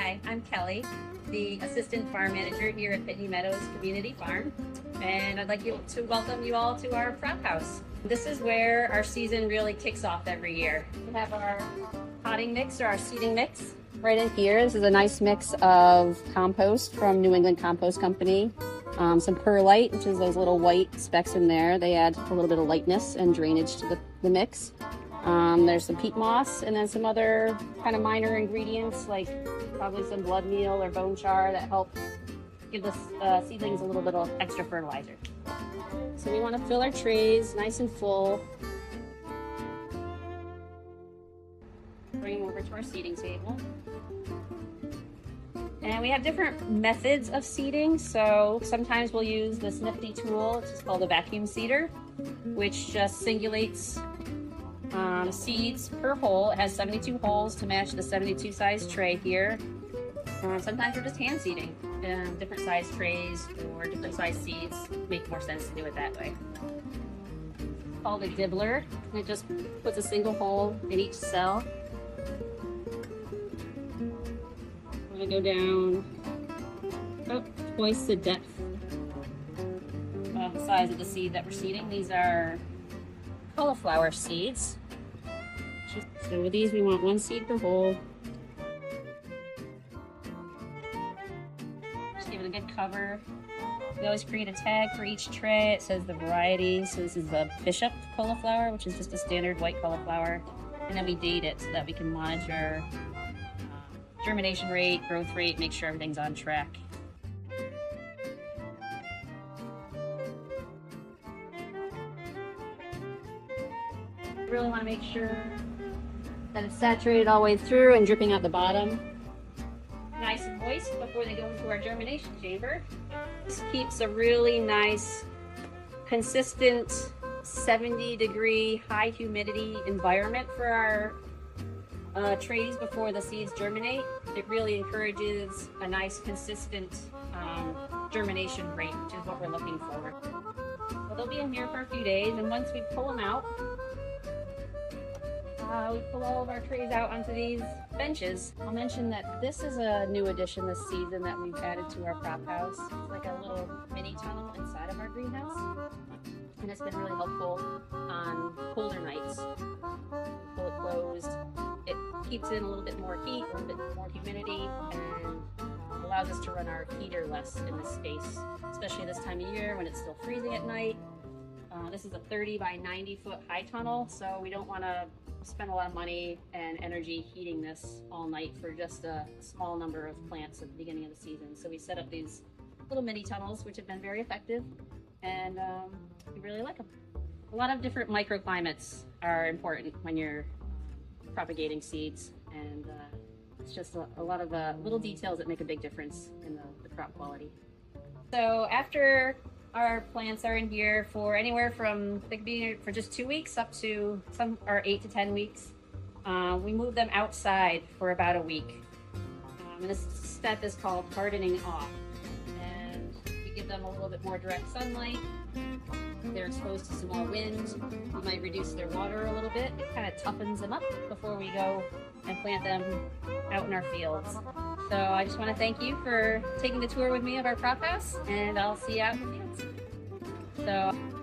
Hi, I'm Kelly, the Assistant Farm Manager here at Pitney Meadows Community Farm, and I'd like to welcome you all to our prop house. This is where our season really kicks off every year. We have our potting mix or our seeding mix right in here. This is a nice mix of compost from New England Compost Company, some perlite, which is those little white specks in there. They add a little bit of lightness and drainage to the mix. There's some peat moss and then some other kind of minor ingredients like probably some blood meal or bone char that help give the seedlings a little bit of extra fertilizer. So we want to fill our trays nice and full. Bring them over to our seeding table. And we have different methods of seeding. So sometimes we'll use this nifty tool, which is called a vacuum seeder, which just singulates seeds per hole. It has 72 holes to match the 72 size tray here. Sometimes we're just hand seeding different size trays or different size seeds. Make more sense to do it that way. It's called a dibbler, and it just puts a single hole in each cell. I'm gonna go down about twice the depth of the size of the seed that we're seeding. These are cauliflower seeds. So with these, we want one seed per hole. Just give it a good cover. We always create a tag for each tray. It says the variety. So this is the Bishop cauliflower, which is just a standard white cauliflower. And then we date it so that we can monitor germination rate, growth rate, make sure everything's on track. Really want to make sure that it's saturated all the way through and dripping out the bottom. Nice and moist before they go into our germination chamber. This keeps a really nice, consistent 70-degree high humidity environment for our trays before the seeds germinate. It really encourages a nice, consistent germination rate, which is what we're looking for. So they'll be in here for a few days, and once we pull them out, we pull all of our trays out onto these benches. I'll mention that this is a new addition this season that we've added to our prop house. It's like a little mini tunnel inside of our greenhouse, and it's been really helpful on colder nights. Pull it closed. It keeps in a little bit more heat, a little bit more humidity, and allows us to run our heater less in this space, especially this time of year when it's still freezing at night. This is a 30 by 90 foot high tunnel, so we don't want to spend a lot of money and energy heating this all night for just a small number of plants at the beginning of the season. So we set up these little mini tunnels, which have been very effective, and we really like them. A lot of different microclimates are important when you're propagating seeds, and it's just a lot of little details that make a big difference in the crop quality. So after our plants are in here for anywhere from, they could be for just 2 weeks up to some are 8 to 10 weeks. We move them outside for about a week. And this step is called hardening off. And we give them a little bit more direct sunlight. They're exposed to some more wind. We might reduce their water a little bit. It kind of toughens them up before we go and plant them out in our fields. So I just want to thank you for taking the tour with me of our prop house, and I'll see you out in the fields. So.